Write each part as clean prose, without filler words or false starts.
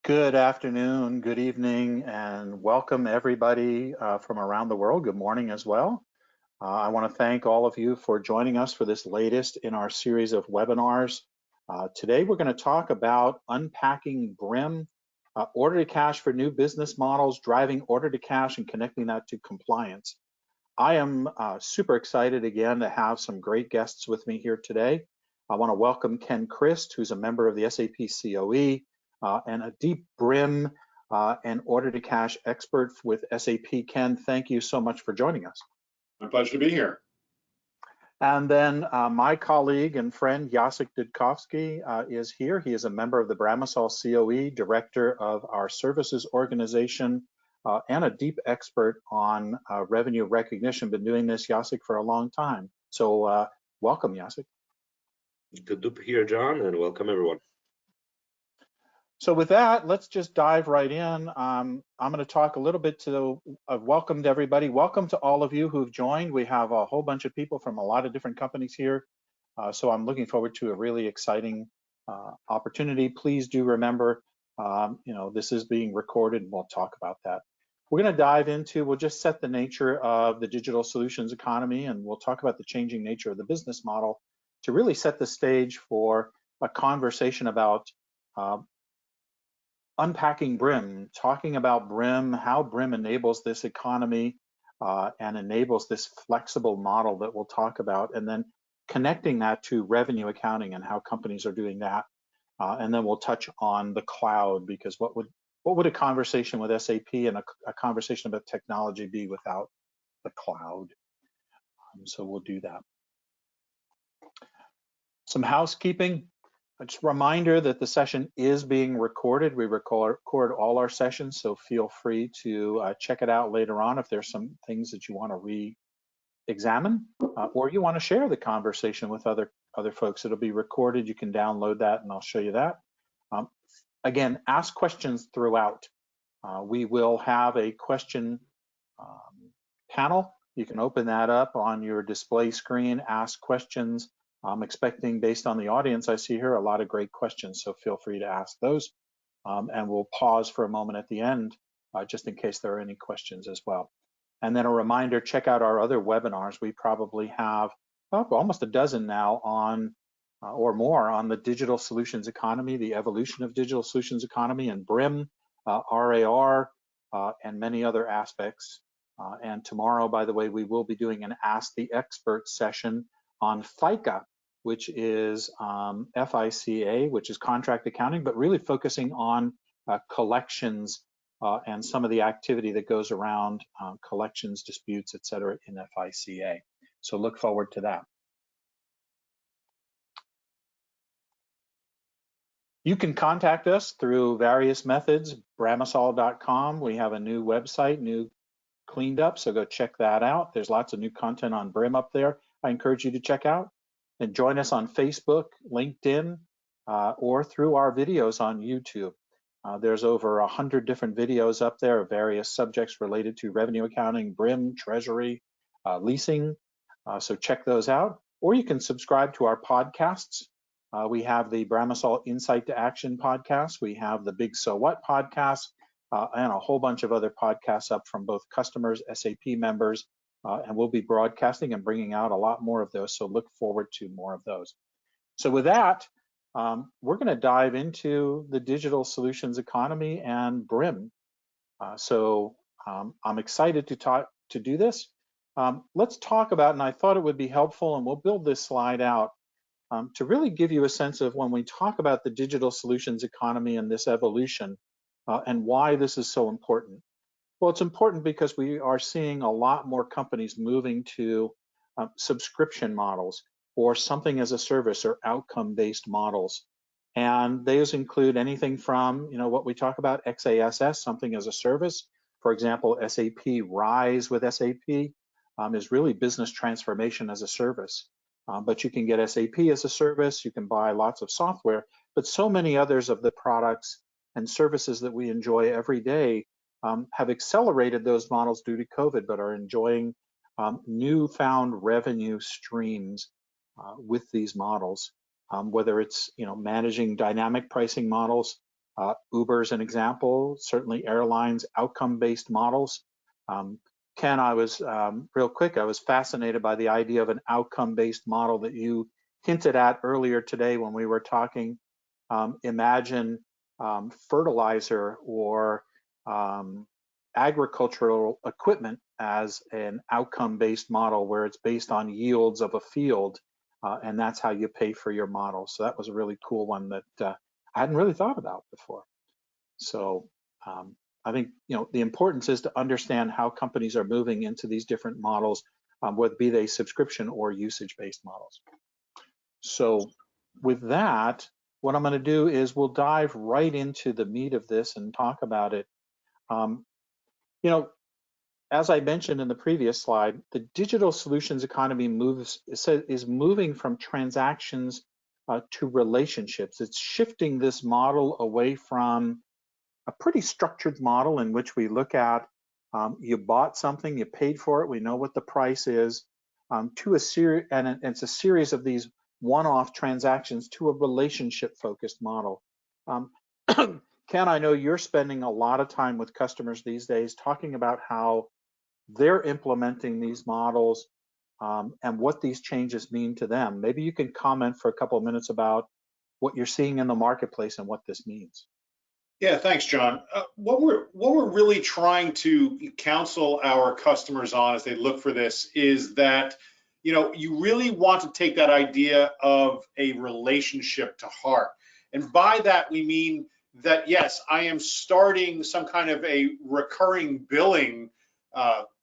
Good afternoon, good evening, and welcome everybody from around the world. Good morning as well. I want to thank all of you for joining us for this latest in our series of webinars. Today we're going to talk about unpacking BRIM, order to cash for new business models, driving order to cash and connecting that to compliance. I am super excited again to have some great guests with me here today. I want to welcome Ken Christ, who's a member of the SAP COE, and a deep BRIM and order to cash expert with SAP. Ken, thank you so much for joining us. My pleasure to be here. And then my colleague and friend Jacek Dudkowski is here. He is a member of the Bramasol COE, director of our services organization, and a deep expert on revenue recognition. Been doing this, Jacek, for a long time. So welcome, Jacek. Good to be here, John, and welcome everyone. So with that, let's just dive right in. I'm going to talk a little bit welcome to everybody. Welcome to all of you who've joined. We have a whole bunch of people from a lot of different companies here. So I'm looking forward to a really exciting opportunity. Please do remember, this is being recorded and we'll talk about that. We're going to dive into, we'll just set the nature of the digital solutions economy, and we'll talk about the changing nature of the business model to really set the stage for a conversation about unpacking BRIM, talking about BRIM, how BRIM enables this economy and enables this flexible model that we'll talk about, and then connecting that to revenue accounting and how companies are doing that. And then we'll touch on the cloud, because what would a conversation with SAP and a conversation about technology be without the cloud? So we'll do that. Some housekeeping. Just a reminder that the session is being recorded. We record all our sessions, so feel free to check it out later on if there's some things that you want to re-examine or you want to share the conversation with other folks. It'll be recorded. You can download that, and I'll show you that. Again, ask questions throughout. We will have a question panel. You can open that up on your display screen, ask questions. I'm expecting, based on the audience I see here, a lot of great questions, so feel free to ask those. And we'll pause for a moment at the end, just in case there are any questions as well. And then a reminder, check out our other webinars. We probably have almost a dozen now on, or more, on the digital solutions economy, the evolution of digital solutions economy, and BRIM, RAR, and many other aspects. And tomorrow, by the way, we will be doing an Ask the Expert session on FICA, which is FICA, which is contract accounting, but really focusing on collections and some of the activity that goes around collections, disputes, et cetera, in FICA. So look forward to that. You can contact us through various methods, bramasol.com. We have a new website, new cleaned up, so go check that out. There's lots of new content on BRIM up there. I encourage you to check out, and join us on Facebook, LinkedIn, or through our videos on YouTube. There's over 100 different videos up there of various subjects related to revenue accounting, BRIM, treasury, leasing. So check those out. Or you can subscribe to our podcasts. We have the Bramasol Insight to Action podcast. We have the Big So What podcast, and a whole bunch of other podcasts up from both customers, SAP members, and we'll be broadcasting and bringing out a lot more of those, so look forward to more of those. So with that, we're going to dive into the digital solutions economy and BRIM. I'm excited to do this. Let's talk about, and I thought it would be helpful, and we'll build this slide out to really give you a sense of when we talk about the digital solutions economy and this evolution and why this is so important. Well, it's important because we are seeing a lot more companies moving to subscription models or something as a service or outcome-based models. And those include anything from, what we talk about, XASS, something as a service. For example, SAP Rise with SAP is really business transformation as a service. But you can get SAP as a service, you can buy lots of software, but so many others of the products and services that we enjoy every day have accelerated those models due to COVID, but are enjoying newfound revenue streams with these models, whether it's managing dynamic pricing models, Uber's an example, certainly airlines, outcome-based models. Ken, I was, real quick, I was fascinated by the idea of an outcome-based model that you hinted at earlier today when we were talking. Imagine fertilizer or agricultural equipment as an outcome-based model where it's based on yields of a field, and that's how you pay for your model. So that was a really cool one that I hadn't really thought about before. So I think the importance is to understand how companies are moving into these different models, whether be they subscription or usage-based models. So with that, what I'm going to do is we'll dive right into the meat of this and talk about it. As I mentioned in the previous slide, the digital solutions economy is moving from transactions to relationships. It's shifting this model away from a pretty structured model in which we look at you bought something, you paid for it, we know what the price is, to a series, and it's a series of these one-off transactions to a relationship-focused model. Ken, I know you're spending a lot of time with customers these days talking about how they're implementing these models and what these changes mean to them. Maybe you can comment for a couple of minutes about what you're seeing in the marketplace and what this means. Yeah, thanks, John. What we're really trying to counsel our customers on as they look for this is that you really want to take that idea of a relationship to heart, and by that we mean that yes, I am starting some kind of a recurring billing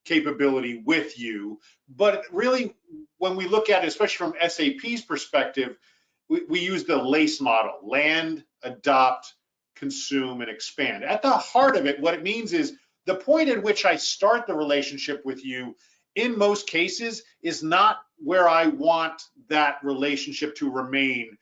capability with you, but really when we look at it, especially from SAP's perspective, we use the LACE model: land, adopt, consume, and expand. At the heart of it, what it means is the point at which I start the relationship with you, in most cases, is not where I want that relationship to remain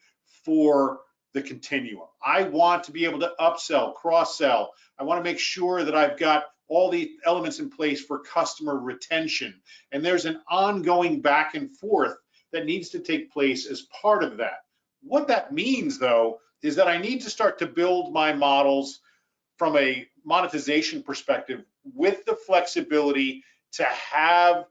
for the continuum. I want to be able to upsell, cross-sell. I want to make sure that I've got all the elements in place for customer retention. And there's an ongoing back and forth that needs to take place as part of that. What that means, though, is that I need to start to build my models from a monetization perspective with the flexibility to have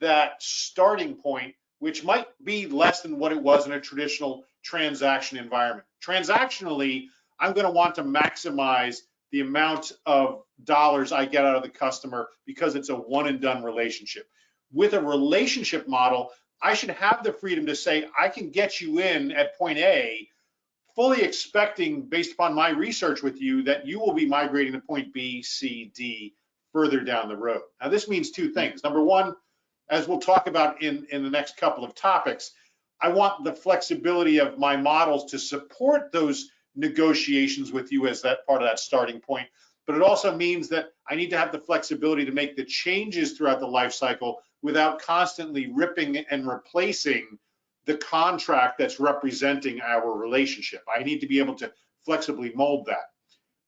that starting point, which might be less than what it was in a traditional transaction environment. Transactionally, I'm going to want to maximize the amount of dollars I get out of the customer because it's a one and done relationship. With a relationship model, I should have the freedom to say, I can get you in at point A, fully expecting, based upon my research with you, that you will be migrating to point B, C, D further down the road. Now, this means two things. Number one, as we'll talk about in the next couple of topics, I want the flexibility of my models to support those negotiations with you as that part of that starting point. But it also means that I need to have the flexibility to make the changes throughout the life cycle without constantly ripping and replacing the contract that's representing our relationship. I need to be able to flexibly mold that.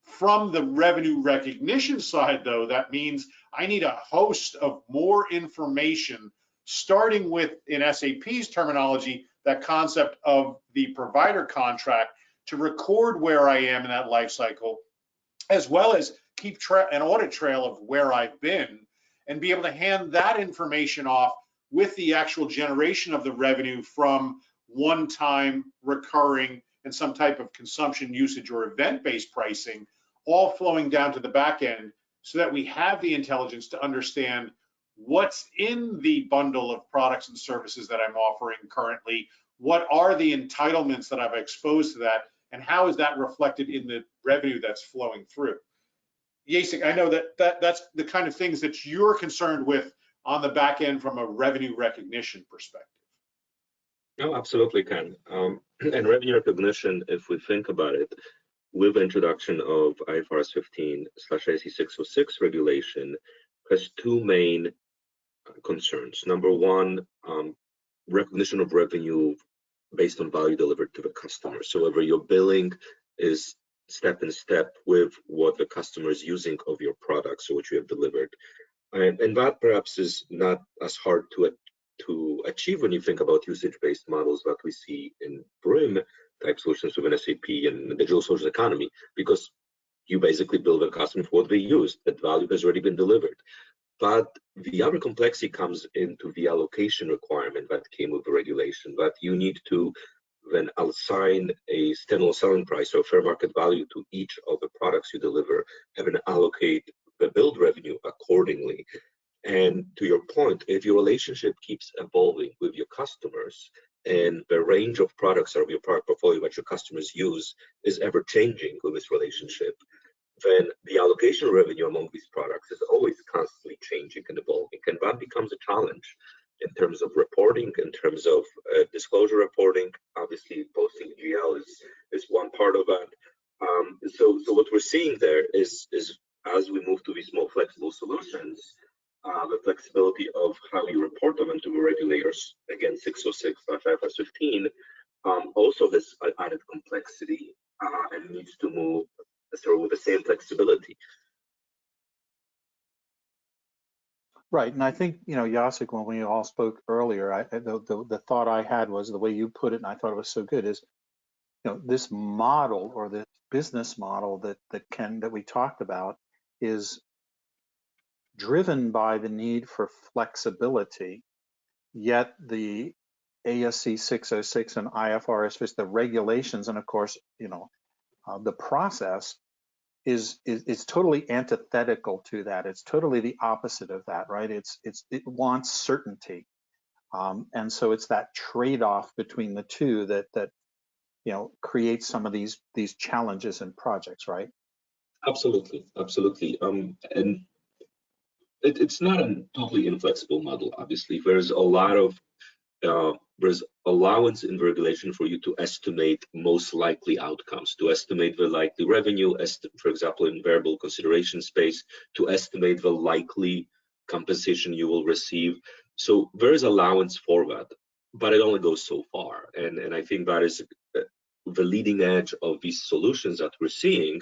From the revenue recognition side, though, that means I need a host of more information, starting with, in SAP's terminology, that concept of the provider contract, to record where I am in that life cycle, as well as keep an audit trail of where I've been, and be able to hand that information off with the actual generation of the revenue from one-time, recurring, and some type of consumption, usage, or event-based pricing, all flowing down to the back end, so that we have the intelligence to understand what's in the bundle of products and services that I'm offering currently, what are the entitlements that I've exposed to that, and how is that reflected in the revenue that's flowing through. Jacek, I know that's the kind of things that you're concerned with on the back end from a revenue recognition perspective. No, absolutely, Ken. And revenue recognition, if we think about it, with the introduction of IFRS 15/ASC 606 regulation, has two main concerns. Number one, recognition of revenue based on value delivered to the customer. So whether your billing is step in step with what the customer is using of your products or what you have delivered. And that perhaps is not as hard to achieve when you think about usage-based models that we see in BRIM, type solutions within SAP and the digital social economy, because you basically build a customer for what they use. That value has already been delivered. But the other complexity comes into the allocation requirement that came with the regulation, that you need to then assign a standalone selling price or fair market value to each of the products you deliver, and then allocate the build revenue accordingly. And to your point, if your relationship keeps evolving with your customers and the range of products or your product portfolio that your customers use is ever changing with this relationship, then the allocation revenue among these products is always constantly changing and evolving. And that becomes a challenge in terms of reporting, in terms of disclosure reporting. Obviously, posting GL is one part of that. So what we're seeing there is as we move to these more flexible solutions, the flexibility of how you report them into the regulators, again, 606/IFRS 15, also has added complexity and needs to move sort of with the same flexibility. Right, and I think, Jacek, when we all spoke earlier, the thought I had was the way you put it, and I thought it was so good, is this model or this business model that we talked about is driven by the need for flexibility, yet the ASC 606 and IFRS, the regulations, and of course, the process is totally antithetical to that. It's totally the opposite of that, right? It wants certainty, and so it's that trade-off between the two that creates some of these challenges in projects, right? Absolutely. And it's not a totally inflexible model. Obviously, there's a lot of there's allowance in the regulation for you to estimate most likely outcomes, to estimate the likely revenue, for example, in variable consideration space, to estimate the likely compensation you will receive. So there is allowance for that, but it only goes so far. And I think that is the leading edge of these solutions that we're seeing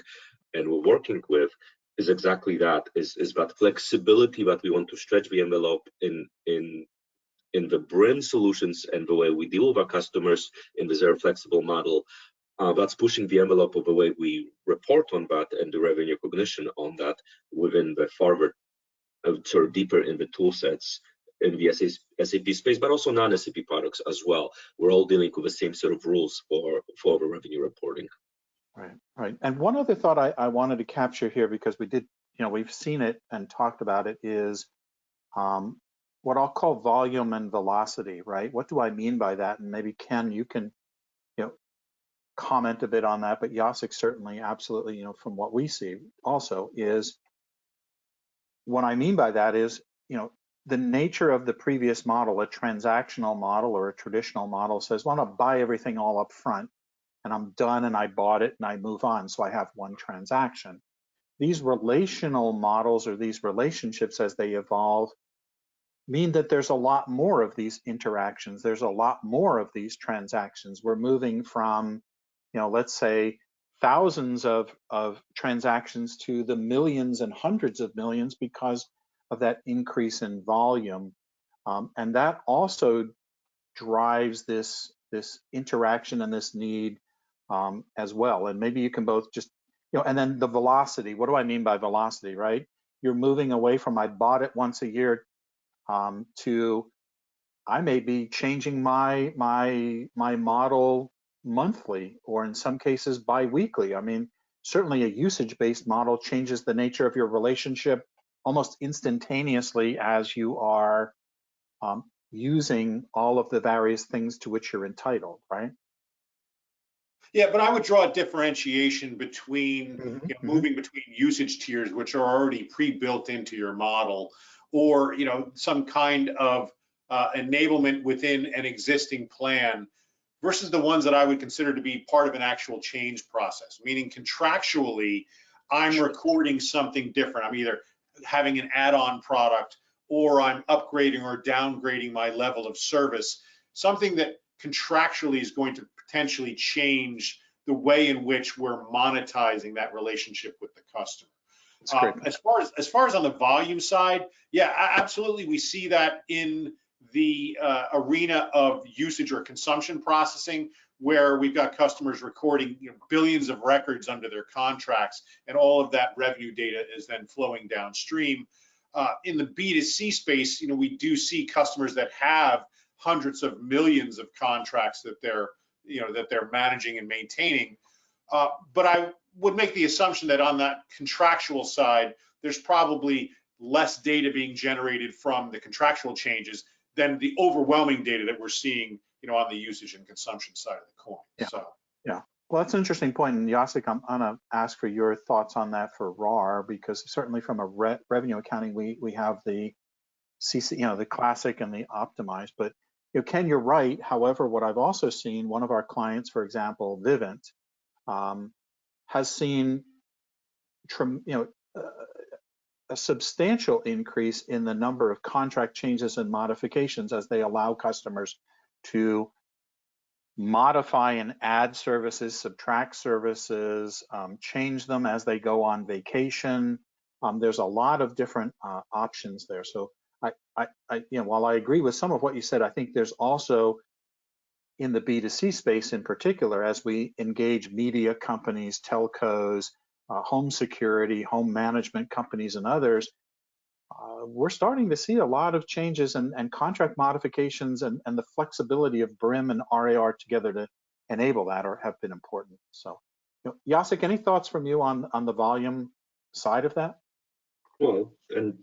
and we're working with is exactly that, is that flexibility that we want to stretch the envelope in the BRIM solutions and the way we deal with our customers in the very flexible model. That's pushing the envelope of the way we report on that and the revenue recognition on that within the farther, sort of deeper in the tool sets in the SAP space, but also non-SAP products as well. We're all dealing with the same sort of rules for the revenue reporting. Right. And one other thought I wanted to capture here, because we've seen it and talked about it, is what I'll call volume and velocity, right? What do I mean by that? And maybe Ken, you can, comment a bit on that, but Jacek certainly, absolutely, from what we see also is, what I mean by that is, the nature of the previous model, a transactional model or a traditional model, says, well, I'm gonna buy everything all up front and I'm done and I bought it and I move on, so I have one transaction. These relational models or these relationships as they evolve mean that there's a lot more of these interactions. There's a lot more of these transactions. We're moving from, let's say, thousands of transactions to the millions and hundreds of millions because of that increase in volume. And that also drives this interaction and this need as well. And maybe you can both just, and then the velocity. What do I mean by velocity, right? You're moving away from I bought it once a year to I may be changing my model monthly, or in some cases bi-weekly. I mean, certainly a usage-based model changes the nature of your relationship almost instantaneously as you are using all of the various things to which you're entitled, right? Yeah, but I would draw a differentiation between moving between usage tiers, which are already pre-built into your model, or some kind of enablement within an existing plan, versus the ones that I would consider to be part of an actual change process, meaning contractually, I'm recording something different. I'm either having an add-on product or I'm upgrading or downgrading my level of service, something that contractually is going to potentially change the way in which we're monetizing that relationship with the customer. As far as on the volume side, yeah, absolutely, we see that in the arena of usage or consumption processing, where we've got customers recording billions of records under their contracts, and all of that revenue data is then flowing downstream. In the B2C space, we do see customers that have hundreds of millions of contracts that they're managing and maintaining. But I would make the assumption that on that contractual side, there's probably less data being generated from the contractual changes than the overwhelming data that we're seeing, on the usage and consumption side of the coin. Yeah. So, yeah. Well, that's an interesting point. And Jacek, I'm gonna ask for your thoughts on that for RAR, because certainly from a revenue accounting, we have the CC, the classic and the optimized. But Ken, you're right. However, what I've also seen, one of our clients, for example, Vivint, has seen a substantial increase in the number of contract changes and modifications as they allow customers to modify and add services, subtract services, change them as they go on vacation. There's a lot of different options there. So while I agree with some of what you said, I think there's also in the B2C space in particular, as we engage media companies, telcos, home security, home management companies, and others, we're starting to see a lot of changes and contract modifications, and the flexibility of BRIM and RAR together to enable that have been important. So, Jacek, any thoughts from you on the volume side of that? Well, and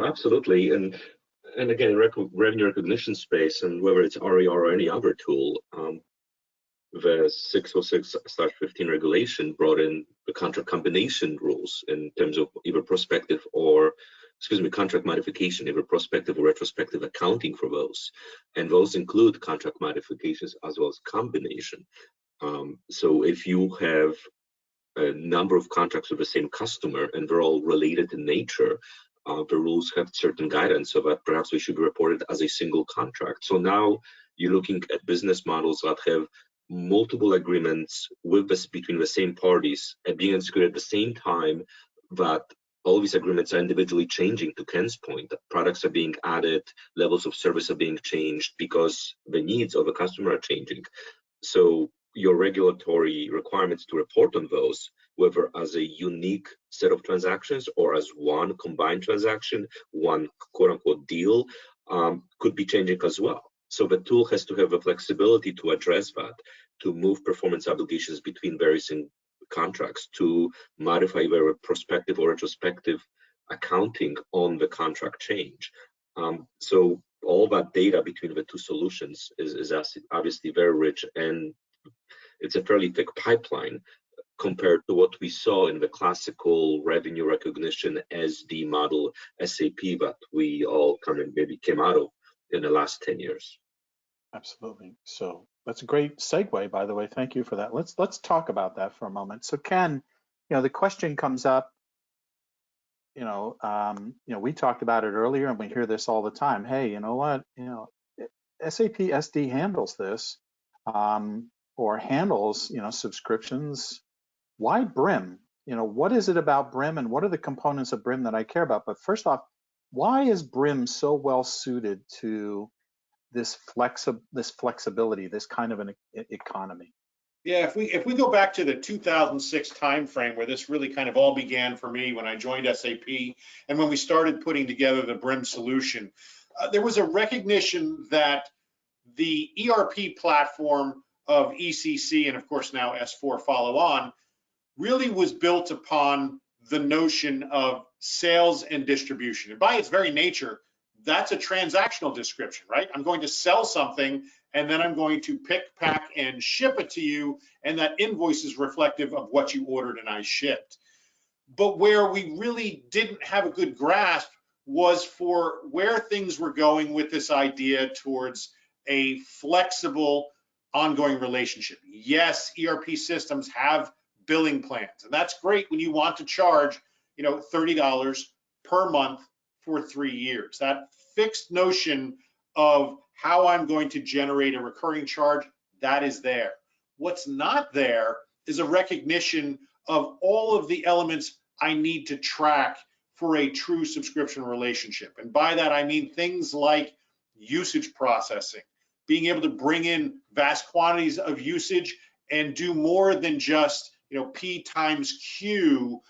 absolutely, and again, revenue recognition space, and whether it's RAR or any other tool, the 606/15 regulation brought in the contract combination rules in terms of either prospective or, contract modification, either prospective or retrospective accounting for those. And those include contract modifications as well as combination. So if you have a number of contracts with the same customer and they're all related in nature, the rules have certain guidance so that perhaps we should report it as a single contract. So now you're looking at business models that have multiple agreements between the same parties and being executed at the same time, that all these agreements are individually changing. To Ken's point, products are being added, levels of service are being changed because the needs of the customer are changing. So your regulatory requirements to report on those, whether as a unique set of transactions or as one combined transaction, one quote unquote deal, could be changing as well. So the tool has to have the flexibility to address that, to move performance obligations between various contracts, to modify their prospective or retrospective accounting on the contract change. So all that data between the two solutions is obviously very rich, and it's a fairly thick pipeline compared to what we saw in the classical revenue recognition SD model SAP that we all kind of maybe came out of in the last 10 years. Absolutely. So that's a great segue, by the way. Thank you for that. Let's talk about that for a moment. So Ken, the question comes up, we talked about it earlier and we hear this all the time. Hey, you know what? SAP SD handles this, or handles, subscriptions. Why BRIM? What is it about BRIM, and what are the components of BRIM that I care about? But first off, why is BRIM so well suited to this flexibility, this kind of an economy? Yeah, if we go back to the 2006 timeframe where this really kind of all began for me when I joined SAP, and when we started putting together the BRIM solution, there was a recognition that the ERP platform of ECC, and of course now S4 follow on, really was built upon the notion of sales and distribution. And by its very nature, that's a transactional description, right? I'm going to sell something, and then I'm going to pick, pack, and ship it to you, and that invoice is reflective of what you ordered and I shipped. But where we really didn't have a good grasp was for where things were going with this idea towards a flexible, ongoing relationship. Yes, ERP systems have billing plans, and that's great when you want to charge, $30 per month for 3 years. That fixed notion of how I'm going to generate a recurring charge, that is there. What's not there is a recognition of all of the elements I need to track for a true subscription relationship. And by that, I mean things like usage processing, being able to bring in vast quantities of usage and do more than just, you know, P times Q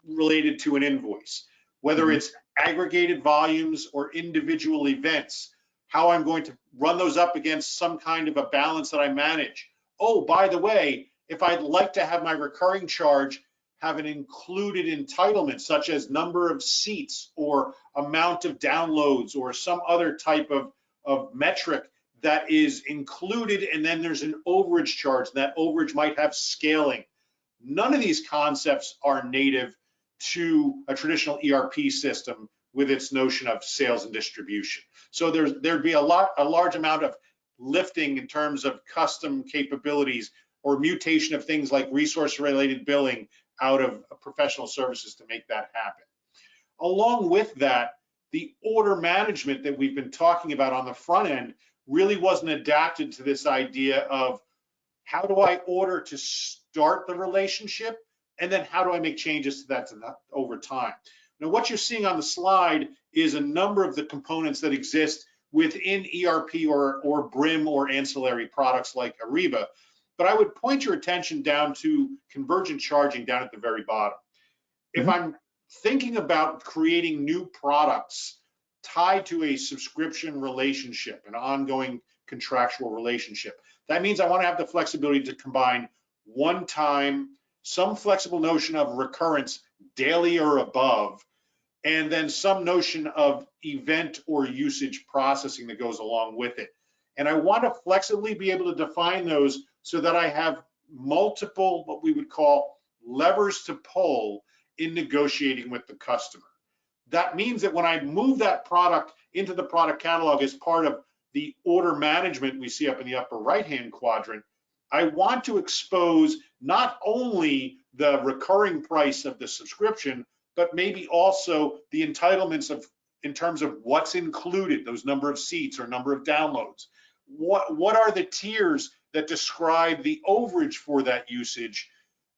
related to an invoice, whether it's aggregated volumes or individual events, how I'm going to run those up against some kind of a balance that I manage. Oh, by the way, if I'd like to have my recurring charge have an included entitlement, such as number of seats or amount of downloads or some other type of metric that is included, and then there's an overage charge, and that overage might have scaling. None of these concepts are native to a traditional ERP system with its notion of sales and distribution. So there'd be a large amount of lifting in terms of custom capabilities or mutation of things like resource-related billing out of professional services to make that happen. Along with that, the order management that we've been talking about on the front end really wasn't adapted to this idea of how do I order to start the relationship, and then how do I make changes to that over time. Now, what you're seeing on the slide is a number of the components that exist within ERP or BRIM or ancillary products like Ariba, but I would point your attention down to convergent charging down at the very bottom. If I'm thinking about creating new products tied to a subscription relationship, an ongoing contractual relationship, that means I want to have the flexibility to combine one time, some flexible notion of recurrence daily or above, and then some notion of event or usage processing that goes along with it. And I want to flexibly be able to define those so that I have multiple, what we would call levers to pull in negotiating with the customer. That means that when I move that product into the product catalog as part of the order management we see up in the upper right-hand quadrant, I want to expose not only the recurring price of the subscription, but maybe also the entitlements of, in terms of what's included, those number of seats or number of downloads. What are the tiers that describe the overage for that usage?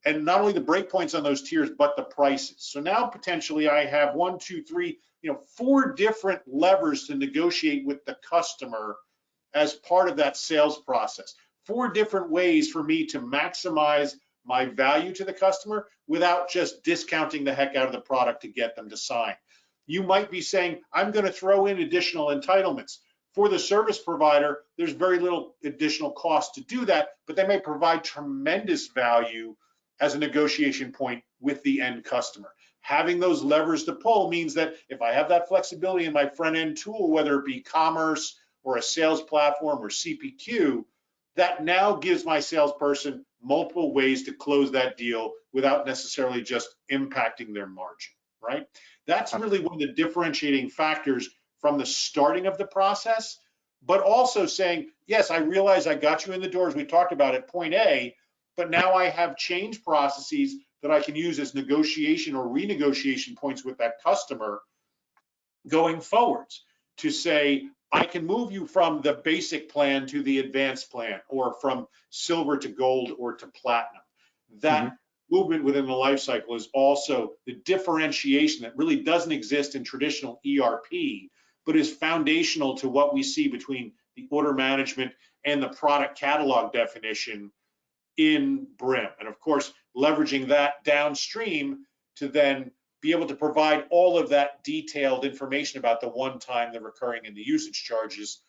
And not only the breakpoints on those tiers, but the prices. So now potentially I have 1, 2, 3, 4 different levers to negotiate with the customer as part of that sales process. 4 different ways for me to maximize my value to the customer without just discounting the heck out of the product to get them to sign. You might be saying, I'm going to throw in additional entitlements. For the service provider, there's very little additional cost to do that, but they may provide tremendous value as a negotiation point with the end customer. Having those levers to pull means that if I have that flexibility in my front-end tool, whether it be commerce or a sales platform or CPQ, that now gives my salesperson multiple ways to close that deal without necessarily just impacting their margin, right? That's really one of the differentiating factors from the starting of the process, but also saying, yes, I realize I got you in the door, as we talked about at point A, but now I have change processes that I can use as negotiation or renegotiation points with that customer going forwards to say, I can move you from the basic plan to the advanced plan, or from silver to gold or to platinum. That movement within the life cycle is also the differentiation that really doesn't exist in traditional ERP, but is foundational to what we see between the order management and the product catalog definition in BRIM. And of course, leveraging that downstream to then be able to provide all of that detailed information about the one-time, the recurring, and the usage charges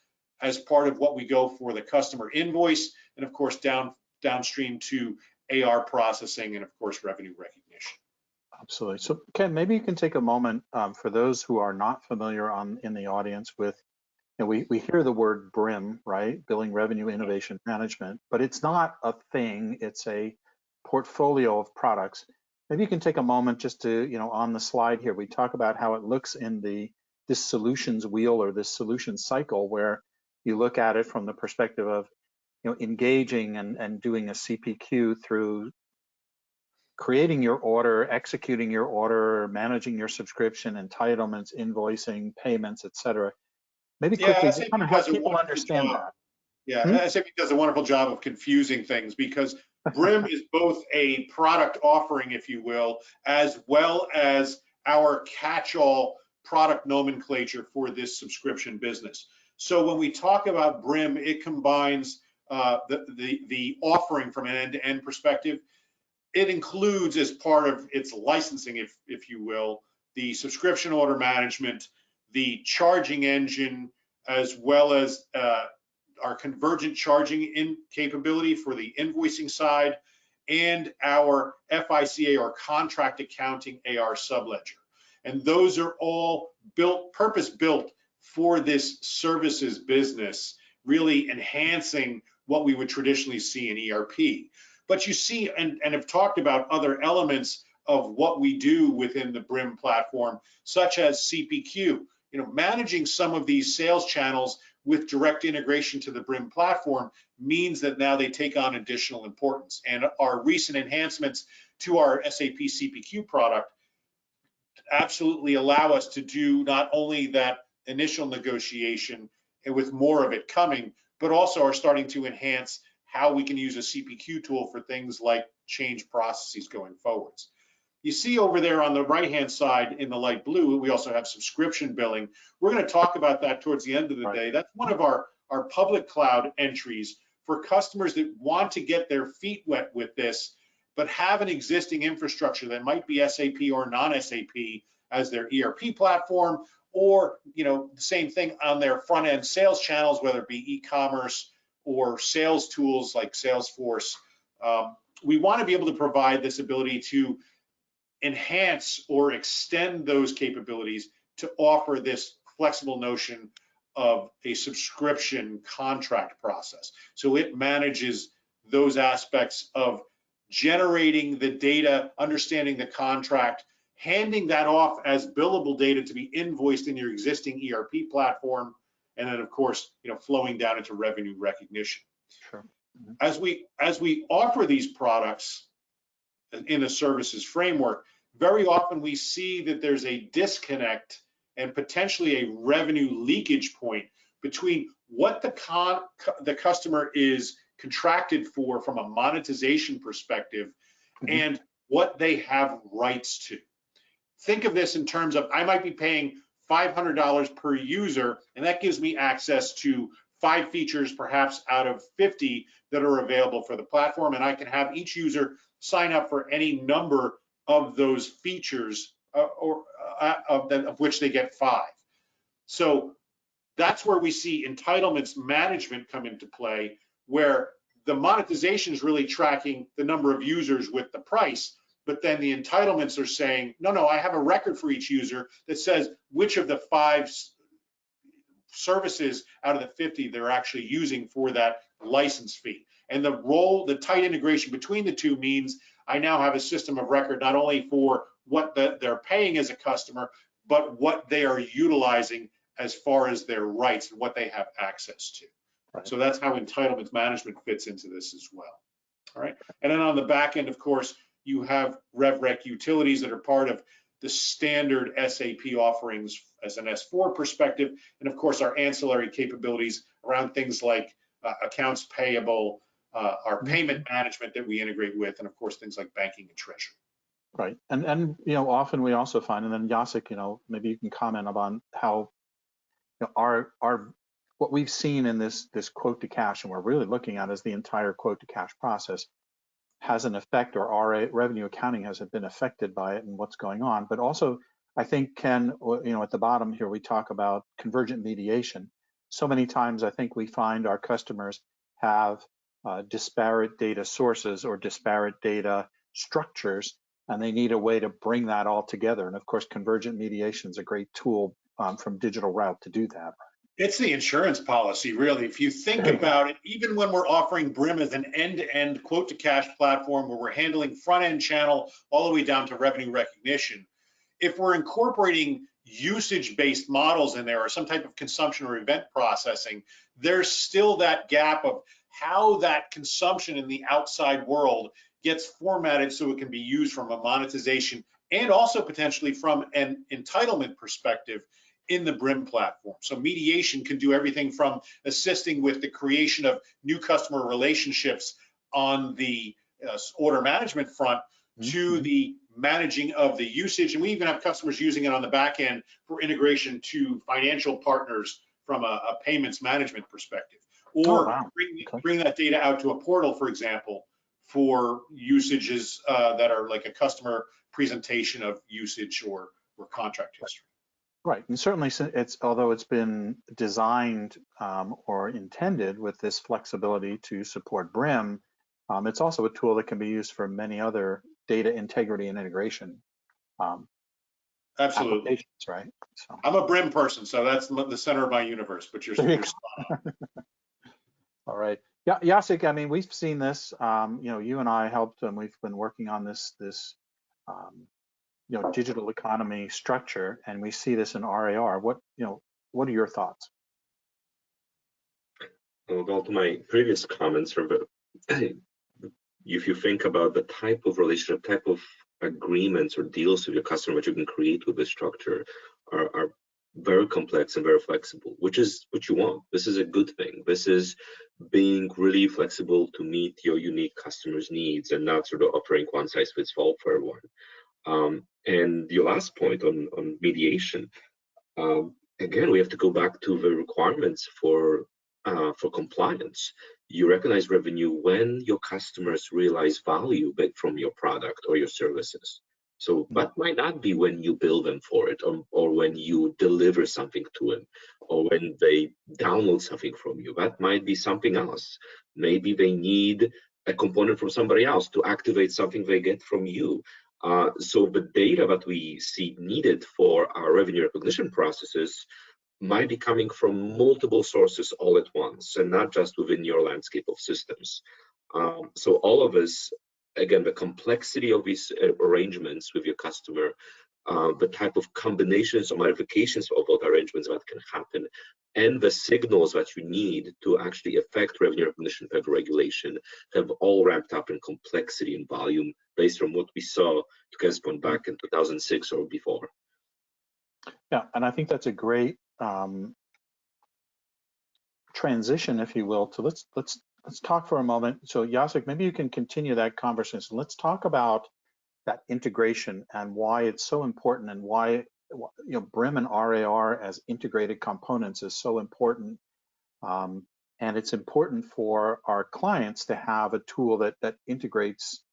as part of what we go for the customer invoice, and of course downstream to AR processing, and of course revenue recognition. Absolutely. So Ken, maybe you can take a moment for those who are not familiar in the audience with, we hear the word BRIM, right? Billing, Revenue, Innovation, Management, but it's not a thing, it's a portfolio of products. Maybe you can take a moment just to, on the slide here, we talk about how it looks in this solutions wheel or this solution cycle, where you look at it from the perspective of, engaging and doing a CPQ through creating your order, executing your order, managing your subscription, entitlements, invoicing, payments, etc. Maybe quickly, just kind of help people understand that. Yeah, SAP does a wonderful job of confusing things, because BRIM is both a product offering, if you will, as well as our catch-all product nomenclature for this subscription business. So when we talk about BRIM, it combines the offering from an end-to-end perspective. It includes, as part of its licensing, if you will, the subscription order management, the charging engine, as well as our convergent charging capability for the invoicing side, and our FICA, or contract accounting AR subledger. And those are all purpose-built for this services business, really enhancing what we would traditionally see in ERP. But you see, and have talked about other elements of what we do within the BRIM platform, such as CPQ. Managing some of these sales channels with direct integration to the BRIM platform means that now they take on additional importance. And our recent enhancements to our SAP CPQ product absolutely allow us to do not only that initial negotiation, and with more of it coming, but also are starting to enhance how we can use a CPQ tool for things like change processes going forwards. You see over there on the right-hand side in the light blue, we also have subscription billing. We're going to talk about that towards the end of the day. That's one of our public cloud entries for customers that want to get their feet wet with this, but have an existing infrastructure that might be SAP or non-SAP as their ERP platform, or the same thing on their front-end sales channels, whether it be e-commerce or sales tools like Salesforce. We want to be able to provide this ability to enhance or extend those capabilities to offer this flexible notion of a subscription contract process. So it manages those aspects of generating the data, understanding the contract, handing that off as billable data to be invoiced in your existing ERP platform, and then of course, flowing down into revenue recognition. Sure. As we offer these products in a services framework, very often we see that there's a disconnect and potentially a revenue leakage point between what the customer is contracted for from a monetization perspective and what they have rights to. Think of this in terms of, I might be paying $500 per user, and that gives me access to 5 features, perhaps out of 50 that are available for the platform, and I can have each user sign up for any number of those features, of which they get 5. So that's where we see entitlements management come into play, where the monetization is really tracking the number of users with the price, but then the entitlements are saying, no, I have a record for each user that says which of the 5 services out of the 50 they're actually using for that license fee. And the tight integration between the two means I now have a system of record not only for what they're paying as a customer, but what they are utilizing as far as their rights and what they have access to. Right. So that's how entitlements management fits into this as well. All right. And then on the back end, of course, you have RevRec utilities that are part of the standard SAP offerings as an S4 perspective, and of course our ancillary capabilities around things like accounts payable, our payment management that we integrate with, and of course things like banking and treasury. Right, and often we also find, and then Jacek, maybe you can comment on how our what we've seen in this quote to cash, and we're really looking at is the entire quote to cash process has an effect, or our revenue accounting has been affected by it and what's going on. But also, I think, Ken, at the bottom here, we talk about convergent mediation. So many times I think we find our customers have disparate data sources or disparate data structures, and they need a way to bring that all together. And of course, convergent mediation is a great tool from Digital Route to do that. It's the insurance policy, really. If you think about it, even when we're offering BRIM as an end-to-end quote-to-cash platform where we're handling front-end channel all the way down to revenue recognition, if we're incorporating usage-based models in there or some type of consumption or event processing, there's still that gap of how that consumption in the outside world gets formatted so it can be used from a monetization and also potentially from an entitlement perspective in the BRIM platform. So mediation can do everything from assisting with the creation of new customer relationships on the order management front to the managing of the usage. And we even have customers using it on the back end for integration to financial partners from a payments management perspective, Oh, or wow. Okay. bring that data out to a portal, for example, for usages that are like a customer presentation of usage or contract history. Right, and certainly although it's been designed or intended with this flexibility to support BRIM, it's also a tool that can be used for many other data integrity and integration Absolutely. applications, right? So I'm a BRIM person, so that's the center of my universe, but you're spot on. all right. Yeah, Jacek, I mean, we've seen this, you and I helped, and we've been working on this digital economy structure, and we see this in RAR. What are your thoughts? Well, to my previous comments, if you think about the type of relationship, type of agreements or deals with your customer that you can create with this structure are very complex and very flexible, which is what you want. This is a good thing. This is being really flexible to meet your unique customers' needs and not sort of offering one size fits all for everyone. And your last point on mediation, again, we have to go back to the requirements for compliance. You recognize revenue when your customers realize value from your product or your services. So that might not be when you bill them for it, or when you deliver something to them, or when they download something from you. That might be something else. Maybe they need a component from somebody else to activate something they get from you. So the data that we see needed for our revenue recognition processes might be coming from multiple sources all at once, and not just within your landscape of systems. So all of this, again, the complexity of these arrangements with your customer, the type of combinations or modifications of those arrangements that can happen, and the signals that you need to actually affect revenue recognition type of regulation have all ramped up in complexity and volume based on what we saw, to Ken's point, back in 2006 or before. Yeah, and I think that's a great transition, if you will, to let's talk for a moment. So Jacek, maybe you can continue that conversation. Let's talk about that integration and why it's so important, and why BRIM and RAR as integrated components is so important. And it's important for our clients to have a tool that integrates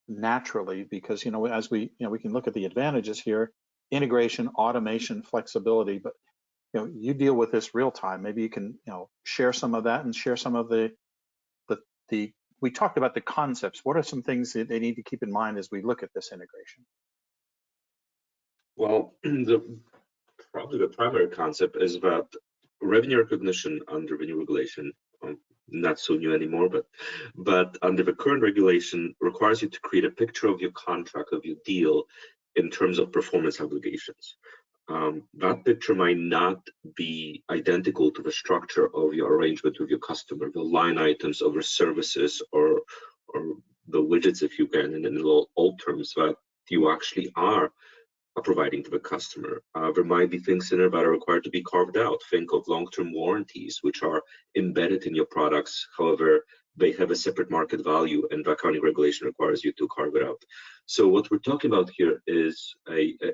naturally, because as we can look at the advantages here: integration, automation, flexibility. But you deal with this real time. Maybe you can share some of that, and share some of the we talked about the concepts. What are some things that they need to keep in mind as we look at this integration? Well, probably the primary concept is that revenue recognition under revenue regulation, not so new anymore, but under the current regulation, requires you to create a picture of your contract, of your deal, in terms of performance obligations. That picture might not be identical to the structure of your arrangement with your customer, the line items of your services, or the widgets, if you can, and in all terms that you actually are providing to the customer. There might be things in there that are required to be carved out. Think of long-term warranties, which are embedded in your products. However, they have a separate market value, and the accounting regulation requires you to carve it out. So what we're talking about here is,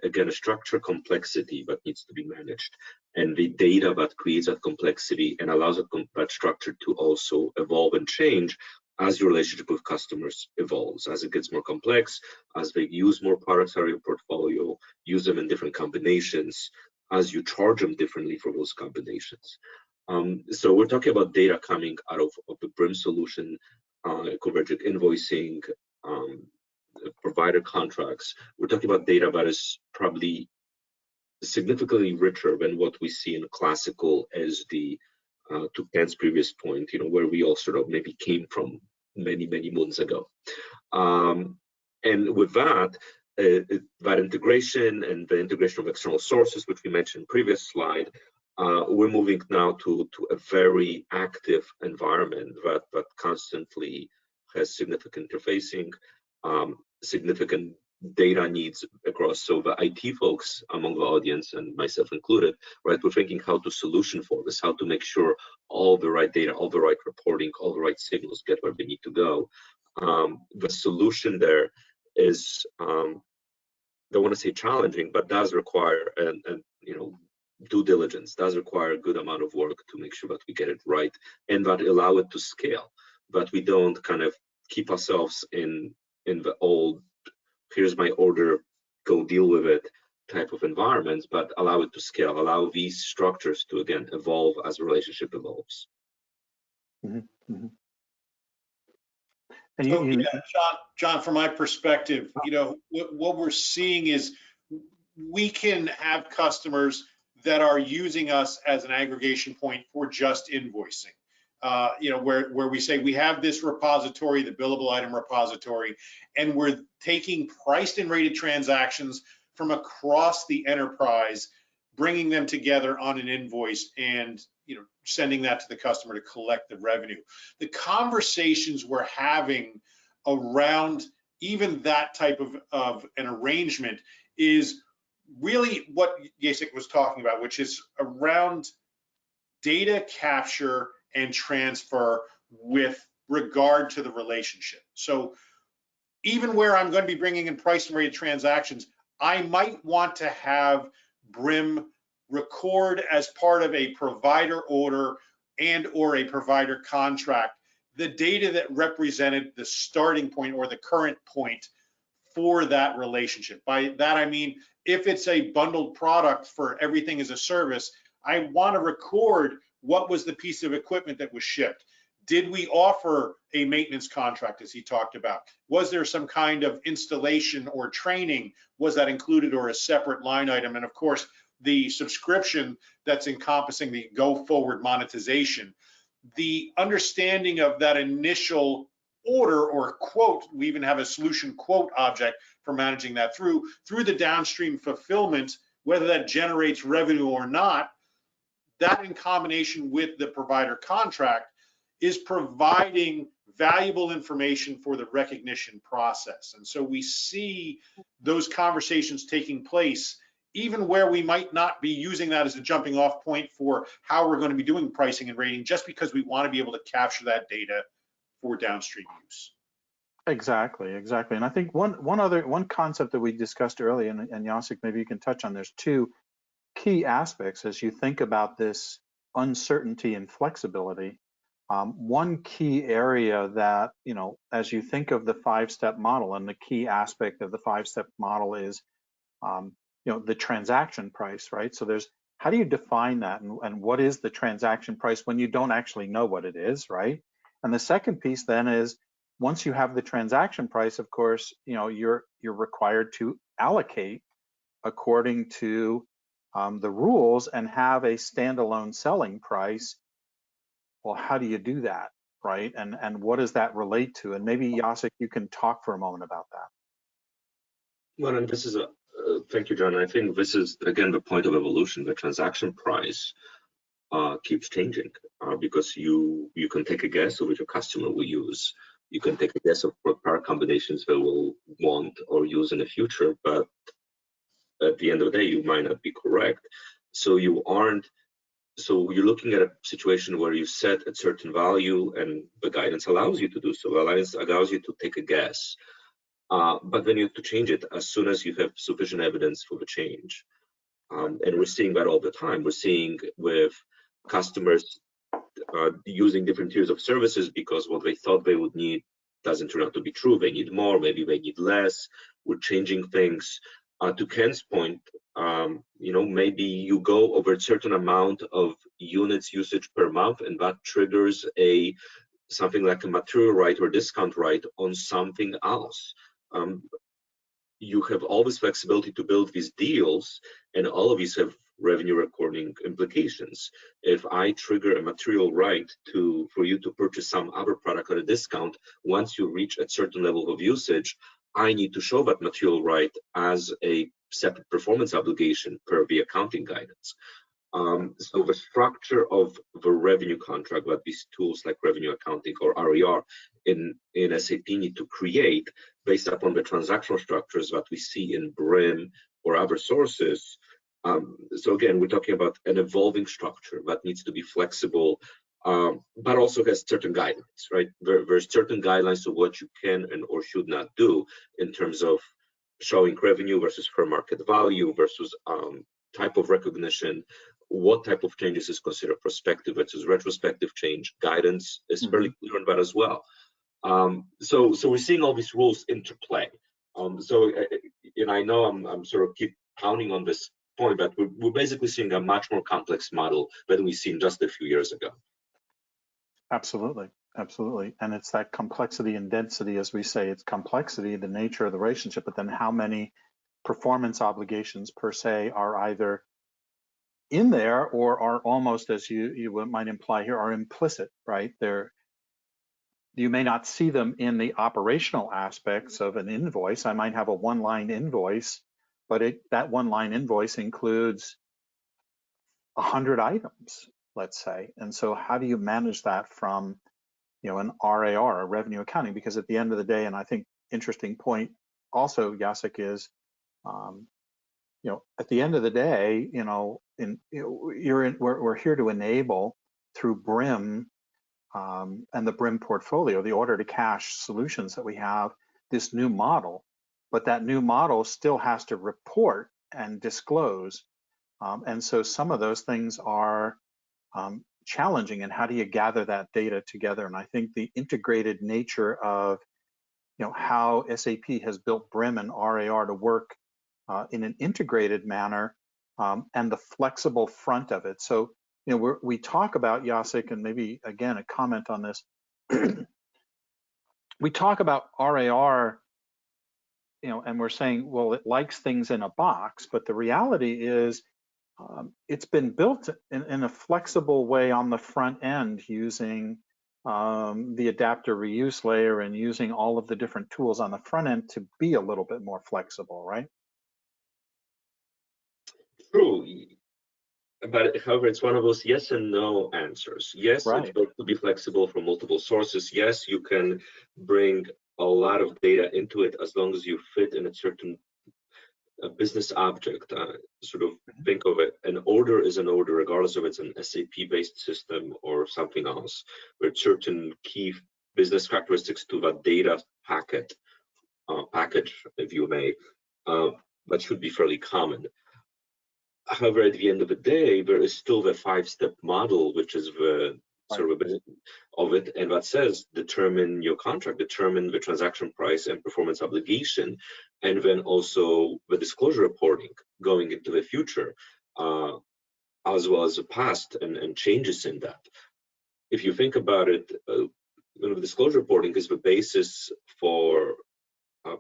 again, a structure complexity that needs to be managed, and the data that creates that complexity and allows that structure to also evolve and change as your relationship with customers evolves, as it gets more complex, as they use more products out of your portfolio, use them in different combinations, as you charge them differently for those combinations. So we're talking about data coming out of the BRIM solution, convergent invoicing, provider contracts. We're talking about data that is probably significantly richer than what we see in classical SD, to Ken's previous point, where we all sort of maybe came from many moons ago. And with that, that integration and the integration of external sources, which we mentioned in the previous slide, we're moving now to a very active environment that constantly has significant interfacing, significant data needs across. So the IT folks among the audience, and myself included, right, we're thinking how to solution for this, how to make sure all the right data, all the right reporting, all the right signals get where they need to go. The solution there is, don't want to say challenging, but does require and due diligence, does require a good amount of work to make sure that we get it right and that allow it to scale, but we don't kind of keep ourselves in the old, here's my order, go deal with it type of environments, but allow it to scale, allow these structures to, again, evolve as the relationship evolves. Mm-hmm. Mm-hmm. And So, yeah, John, from my perspective, you know, what we're seeing is we can have customers that are using us as an aggregation point for just invoicing. You know, where we say we have this repository, the billable item repository, and we're taking priced and rated transactions from across the enterprise, bringing them together on an invoice and, you know, sending that to the customer to collect the revenue. The conversations we're having around even that type of an arrangement is really what Jacek was talking about, which is around data capture and transfer with regard to the relationship. So even where I'm going to be bringing in price and rated transactions, I might want to have BRIM record as part of a provider order and or a provider contract the data that represented the starting point or the current point for that relationship. By that I mean, if it's a bundled product for everything as a service, I want to record what was the piece of equipment that was shipped. Did we offer a maintenance contract, as he talked about? Was there some kind of installation or training? Was that included or a separate line item? And of course, the subscription that's encompassing the go forward monetization. The understanding of that initial order or quote, we even have a solution quote object for managing that through the downstream fulfillment, whether that generates revenue or not, that in combination with the provider contract is providing valuable information for the recognition process. And so we see those conversations taking place even where we might not be using that as a jumping off point for how we're going to be doing pricing and rating, just because we want to be able to capture that data for downstream use. Exactly. And I think one concept that we discussed earlier, and Jacek, maybe you can touch on, there's two key aspects as you think about this uncertainty and flexibility. One key area that, you know, as you think of the 5-step model, and the key aspect of the 5-step model is, you know, the transaction price, right? So there's, how do you define that, and what is the transaction price when you don't actually know what it is, right? And the second piece then is, once you have the transaction price, of course, you know, you're required to allocate according to the rules and have a standalone selling price. Well, how do you do that, right? And what does that relate to? And maybe Jacek, you can talk for a moment about that. Well, and this is a thank you, John. I think this is again the point of evolution. The transaction price keeps changing because you can take a guess of what your customer will use. You can take a guess of what power combinations they will want or use in the future, but at the end of the day, you might not be correct. So you're looking at a situation where you set a certain value and the guidance allows you to do so. The guidance allows you to take a guess, but then you have to change it as soon as you have sufficient evidence for the change. And we're seeing that all the time. We're seeing with customers using different tiers of services because what they thought they would need doesn't turn out to be true. They need more, maybe they need less. We're changing things. To Ken's point, you know, maybe you go over a certain amount of units usage per month, and that triggers something like a material right or discount right on something else. You have all this flexibility to build these deals, and all of these have revenue recording implications. If I trigger a material right for you to purchase some other product at a discount, once you reach a certain level of usage, I need to show that material right as a separate performance obligation per the accounting guidance. So the structure of the revenue contract that these tools like revenue accounting or RER in SAP need to create based upon the transactional structures that we see in BRIM or other sources. So again, we're talking about an evolving structure that needs to be flexible, but also has certain guidelines, right? There's certain guidelines of what you can and or should not do in terms of showing revenue versus fair market value versus type of recognition. what type of changes is considered prospective versus retrospective change. Guidance is fairly clear on that as well. So we're seeing all these rules interplay. And I know I'm sort of keep pounding on this point, but we're basically seeing a much more complex model than we've seen just a few years ago. Absolutely, absolutely. And it's that complexity and density, as we say, it's complexity, the nature of the relationship, but then how many performance obligations per se are either in there or are almost, as you might imply here, are implicit, right? You may not see them in the operational aspects of an invoice. I might have a one-line invoice, but that one-line invoice includes 100 items, let's say. And so how do you manage that from, an RAR, a revenue accounting? Because at the end of the day, and I think interesting point also, Jacek, is, at the end of the day, we're here to enable through BRIM and the BRIM portfolio, the order to cash solutions that we have, this new model, but that new model still has to report and disclose. And so some of those things are challenging, and how do you gather that data together? And I think the integrated nature of how SAP has built BRIM and RAR to work in an integrated manner, and the flexible front of it. So we talk about, Jacek, and maybe again a comment on this. We talk about RAR, and we're saying, well, it likes things in a box, but the reality is it's been built in a flexible way on the front end using the adapter reuse layer and using all of the different tools on the front end to be a little bit more flexible, right? True. But however, it's one of those yes and no answers. Yes, right. It's built to be flexible from multiple sources. Yes, you can bring a lot of data into it as long as you fit in a certain business object. Sort of think of it, an order is an order, regardless of it's an SAP-based system or something else, with certain key business characteristics to that data package, if you may, that should be fairly common. However, at the end of the day, there is still the 5-step model, which is the sort of of it, and that says determine your contract, determine the transaction price and performance obligation, and then also the disclosure reporting going into the future, as well as the past and changes in that. If you think about it, the disclosure reporting is the basis for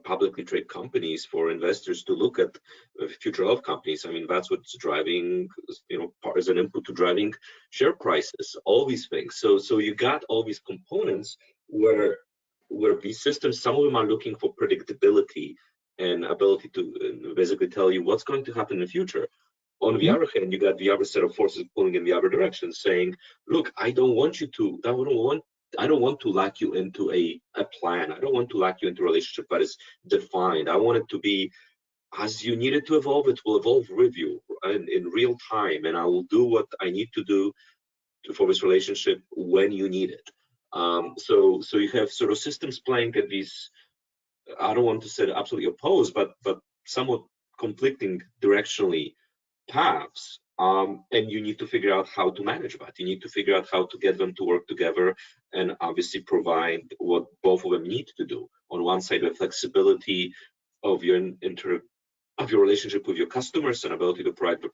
publicly traded companies, for investors to look at future health companies. I mean, that's what's driving, as an input to driving share prices, all these things. So you got all these components where these systems, some of them are looking for predictability and ability to basically tell you what's going to happen in the future. On the other hand, you got the other set of forces pulling in the other direction, saying, look, I don't want to lock you into a plan. I don't want to lock you into a relationship that is defined. I want it to be, as you need it to evolve, it will evolve with you in real time, and I will do what I need to do for this relationship when you need it. So you have sort of systems playing at these, I don't want to say absolutely opposed, but somewhat conflicting directionally paths. And you need to figure out how to manage that. You need to figure out how to get them to work together and obviously provide what both of them need to do. On one side, the flexibility of your relationship with your customers and ability to provide the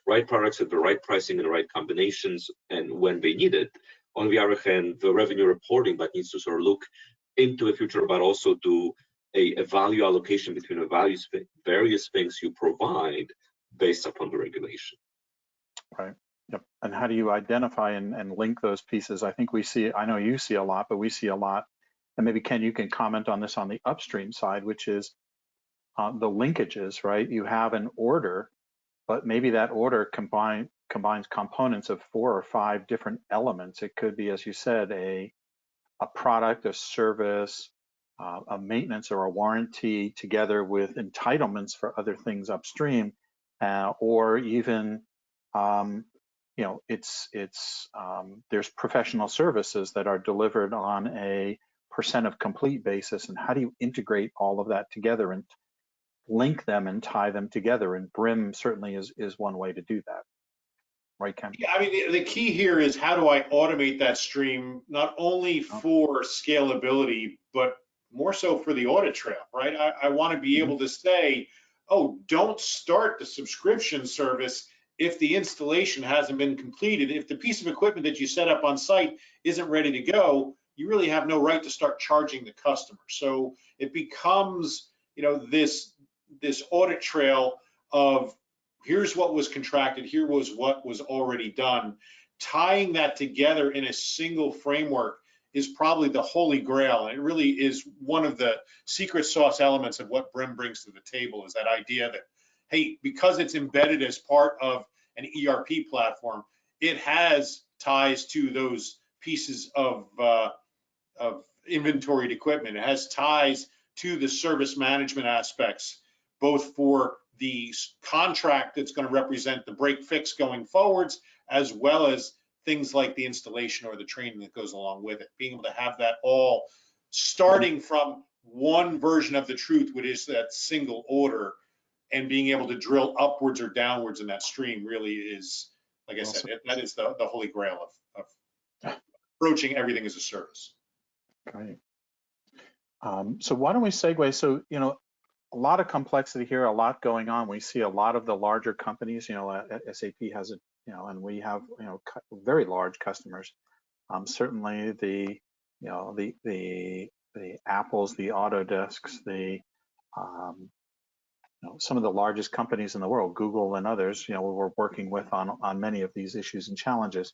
right products at the right pricing and the right combinations and when they need it. On the other hand, the revenue reporting that needs to sort of look into the future, but also do a value allocation between the various things you provide based upon the regulation. Right. Yep. And how do you identify and link those pieces? I think we see, I know you see a lot, but we see a lot. And maybe Ken, you can comment on this on the upstream side, which is the linkages, right? You have an order, but maybe that order combines components of 4 or 5 different elements. It could be, as you said, a product, a service, a maintenance or a warranty, together with entitlements for other things upstream, or even there's professional services that are delivered on a % of complete basis. And how do you integrate all of that together and link them and tie them together? And BRIM certainly is one way to do that. right, Ken? Yeah, I mean, the key here is how do I automate that stream, not only for scalability, but more so for the audit trail, right? I want to be able to say, oh, don't start the subscription service if the installation hasn't been completed. If the piece of equipment that you set up on site isn't ready to go, you really have no right to start charging the customer. So it becomes, this audit trail of here's what was contracted, here was what was already done. Tying that together in a single framework is probably the holy grail. And it really is one of the secret sauce elements of what BRIM brings to the table, is that idea that, hey, because it's embedded as part of an ERP platform, it has ties to those pieces of inventoried equipment. It has ties to the service management aspects, both for the contract that's going to represent the break fix going forwards, as well as things like the installation or the training that goes along with it. Being able to have that all starting from one version of the truth, which is that single order, and being able to drill upwards or downwards in that stream really is, like I said, that is the holy grail of approaching everything as a service. Great. So why don't we segue? So, a lot of complexity here, a lot going on. We see a lot of the larger companies, SAP has it, and we have, very large customers. Certainly the Apples, the Autodesks, some of the largest companies in the world, Google and others, we're working with on many of these issues and challenges.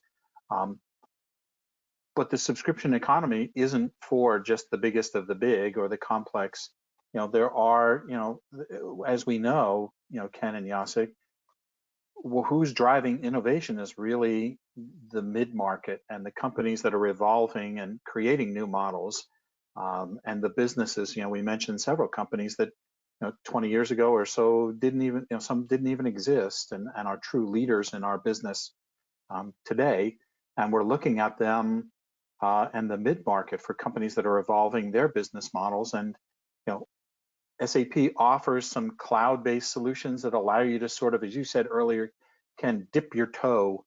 But the subscription economy isn't for just the biggest of the big or the complex. There are, as we know, Ken and Jacek, who's driving innovation is really the mid-market and the companies that are evolving and creating new models, and the businesses. We mentioned several companies that 20 years ago or so didn't even, some didn't even exist, and are true leaders in our business today. And we're looking at them and the mid-market for companies that are evolving their business models. And SAP offers some cloud-based solutions that allow you to sort of, as you said earlier, can dip your toe,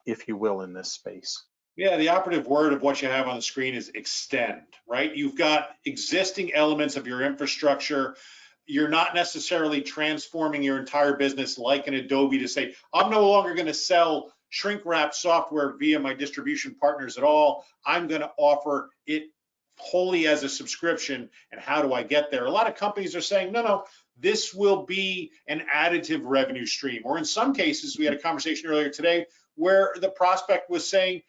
if you will, in this space. Yeah, the operative word of what you have on the screen is extend, right? You've got existing elements of your infrastructure. You're not necessarily transforming your entire business like an Adobe to say, I'm no longer going to sell shrink wrap software via my distribution partners at all. I'm going to offer it wholly as a subscription. And how do I get there? A lot of companies are saying, no, this will be an additive revenue stream. Or in some cases, we had a conversation earlier today where the prospect was saying,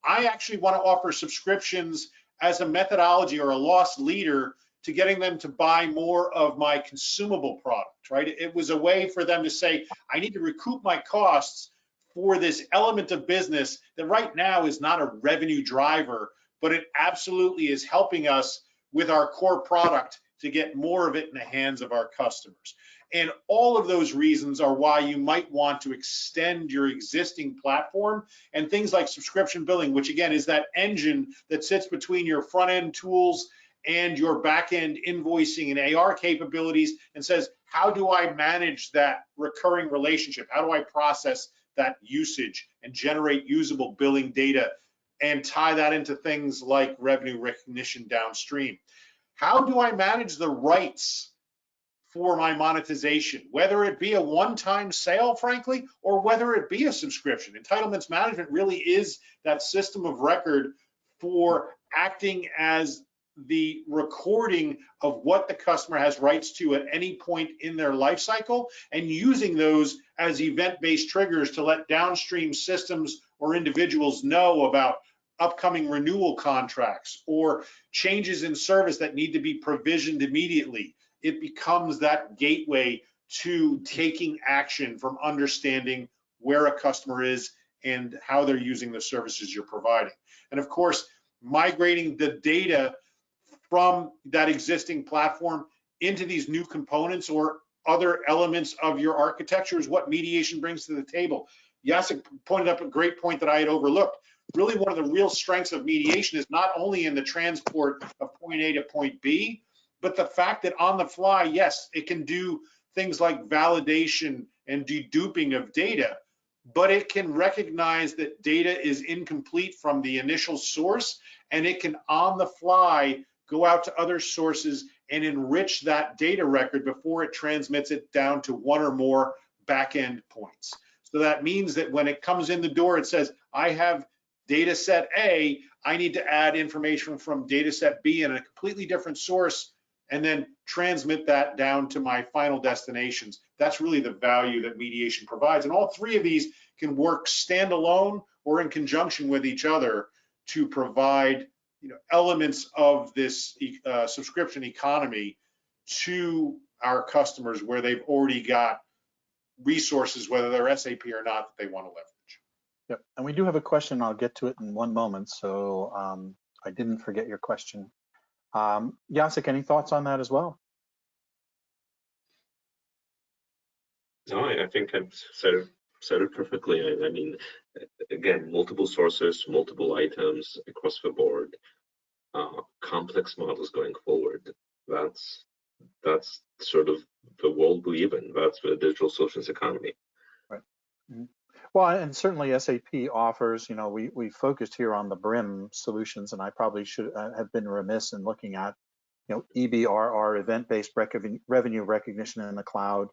I actually want to offer subscriptions as a methodology or a loss leader to getting them to buy more of my consumable product, right? It was a way for them to say, I need to recoup my costs for this element of business that right now is not a revenue driver, but it absolutely is helping us with our core product to get more of it in the hands of our customers. And all of those reasons are why you might want to extend your existing platform, and things like subscription billing, which again is that engine that sits between your front-end tools and your back-end invoicing and AR capabilities, and says, how do I manage that recurring relationship? How do I process that usage and generate usable billing data and tie that into things like revenue recognition downstream? How do I manage the rights for my monetization, whether it be a one-time sale, frankly, or whether it be a subscription? Entitlements management really is that system of record for acting as the recording of what the customer has rights to at any point in their life cycle, and using those as event-based triggers to let downstream systems or individuals know about upcoming renewal contracts or changes in service that need to be provisioned immediately. It becomes that gateway to taking action from understanding where a customer is and how they're using the services you're providing. And of course, migrating the data from that existing platform into these new components or other elements of your architecture is what mediation brings to the table. Jacek pointed up a great point that I had overlooked. Really, one of the real strengths of mediation is not only in the transport of point A to point B, but the fact that on the fly, yes, it can do things like validation and deduping of data, but it can recognize that data is incomplete from the initial source, and it can on the fly go out to other sources and enrich that data record before it transmits it down to one or more back-end points. So that means that when it comes in the door, it says, I have data set A, I need to add information from data set B in a completely different source, and then transmit that down to my final destinations. That's really the value that mediation provides. And all three of these can work standalone or in conjunction with each other to provide, elements of this subscription economy to our customers where they've already got resources, whether they're SAP or not, that they want to leverage. Yep, and we do have a question. I'll get to it in one moment. So I didn't forget your question. Jacek, any thoughts on that as well? No, I think I've said it perfectly. I mean, again, multiple sources, multiple items across the board, complex models going forward. That's sort of the world we live in. That's the digital solutions economy. Right. Mm-hmm. Well, and certainly SAP offers, we focused here on the BRIM solutions, and I probably should have been remiss in looking at, BRIM+RAR, event-based revenue recognition in the cloud,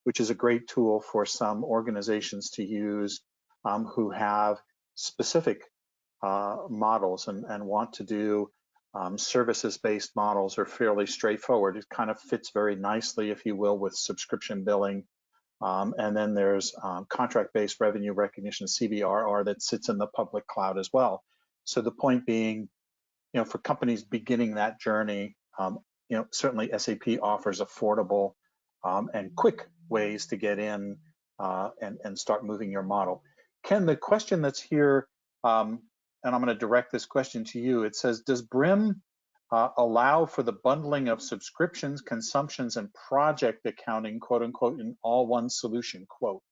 which is a great tool for some organizations to use who have specific models and want to do services-based models are fairly straightforward. It kind of fits very nicely, if you will, with subscription billing. And then there's contract-based revenue recognition, CBRR, that sits in the public cloud as well. So the point being, for companies beginning that journey, certainly SAP offers affordable and quick ways to get in and start moving your model. Ken, the question that's here, and I'm going to direct this question to you. It says, does BRIM allow for the bundling of subscriptions, consumptions, and project accounting, quote unquote, in all one solution, quote?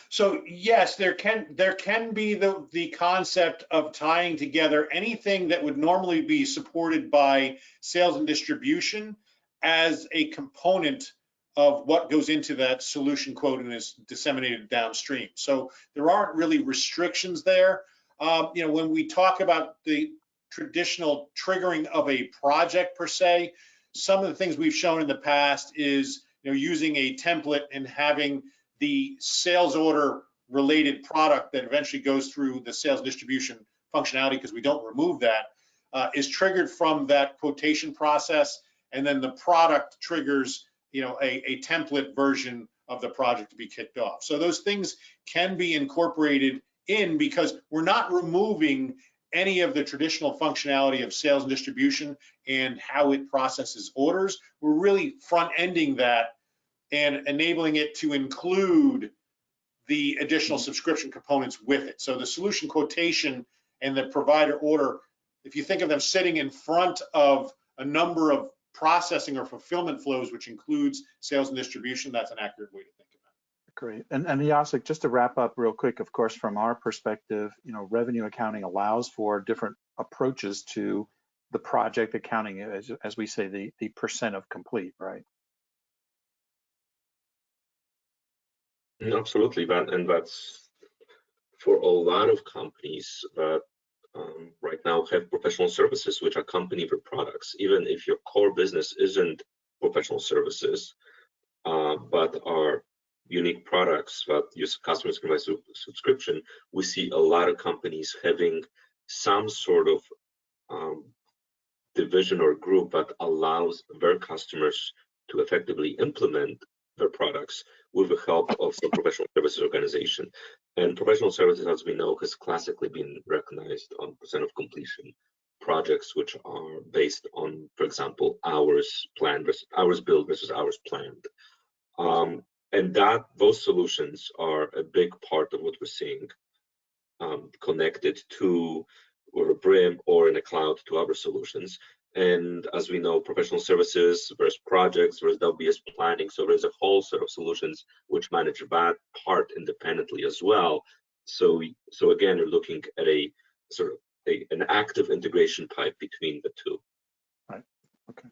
So yes, there can be the concept of tying together anything that would normally be supported by sales and distribution as a component of what goes into that solution quote and is disseminated downstream. So there aren't really restrictions there. When we talk about the traditional triggering of a project per se, some of the things we've shown in the past is using a template and having the sales order related product that eventually goes through the sales distribution functionality, because we don't remove that, is triggered from that quotation process, and then the product triggers a template version of the project to be kicked off. So those things can be incorporated in, because we're not removing any of the traditional functionality of sales and distribution and how it processes orders. We're really front-ending that and enabling it to include the additional subscription components with it. So the solution quotation and the provider order, if you think of them sitting in front of a number of processing or fulfillment flows, which includes sales and distribution, that's an accurate way to think about it. Great. And Jacek, just to wrap up real quick, of course, from our perspective, revenue accounting allows for different approaches to the project accounting, as we say, the percent of complete, right? Absolutely, and that's for a lot of companies that right now have professional services which accompany their products. Even if your core business isn't professional services, but are unique products that your customers can buy subscription, we see a lot of companies having some sort of division or group that allows their customers to effectively implement their products with the help of some professional services organization. And professional services, as we know, has classically been recognized on percent of completion projects, which are based on, for example, hours planned versus hours billed versus hours planned. And those solutions are a big part of what we're seeing connected to or BRIM or in the cloud to other solutions. And as we know, professional services versus projects versus WBS planning. So there's a whole set of solutions which manage that part independently as well. So again, you're looking at a sort of an active integration pipe between the two. Right. Okay.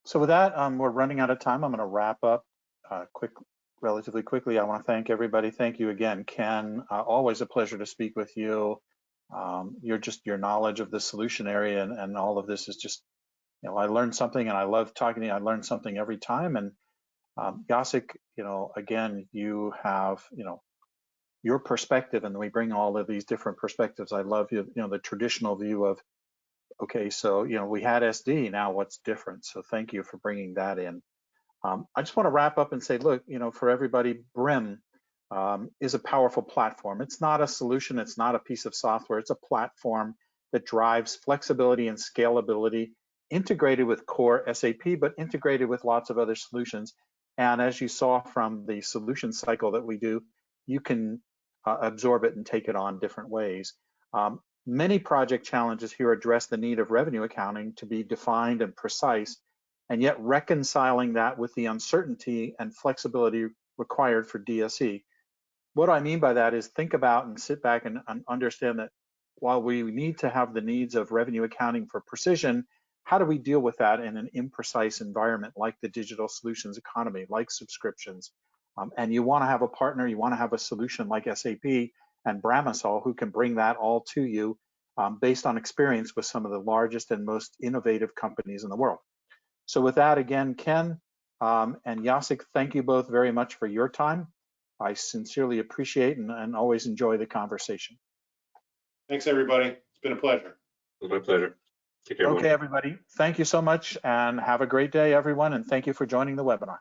So with that, we're running out of time. I'm going to wrap up quickly. relatively quickly, I want to thank everybody. Thank you again, Ken. Always a pleasure to speak with you. Your knowledge of the solution area and all of this is just, I learned something, and I love talking to you. I learn something every time. And Jacek, again, you have, your perspective, and we bring all of these different perspectives. I love the traditional view of, okay, so we had SD, now what's different? So thank you for bringing that in. I just want to wrap up and say, look, for everybody, BRIM is a powerful platform. It's not a solution, it's not a piece of software, it's a platform that drives flexibility and scalability, integrated with core SAP, but integrated with lots of other solutions. And as you saw from the solution cycle that we do, you can absorb it and take it on different ways. Many project challenges here address the need of revenue accounting to be defined and precise, and yet reconciling that with the uncertainty and flexibility required for DSE. What I mean by that is think about and sit back and understand that while we need to have the needs of revenue accounting for precision, how do we deal with that in an imprecise environment like the digital solutions economy, like subscriptions? And you want to have a partner, you want to have a solution like SAP and Bramasol who can bring that all to you based on experience with some of the largest and most innovative companies in the world. So with that, again, Ken and Jacek, thank you both very much for your time. I sincerely appreciate and always enjoy the conversation. Thanks, everybody. It's been a pleasure. It was my pleasure. Take care, Okay, everybody. Thank you so much and have a great day, everyone. And thank you for joining the webinar.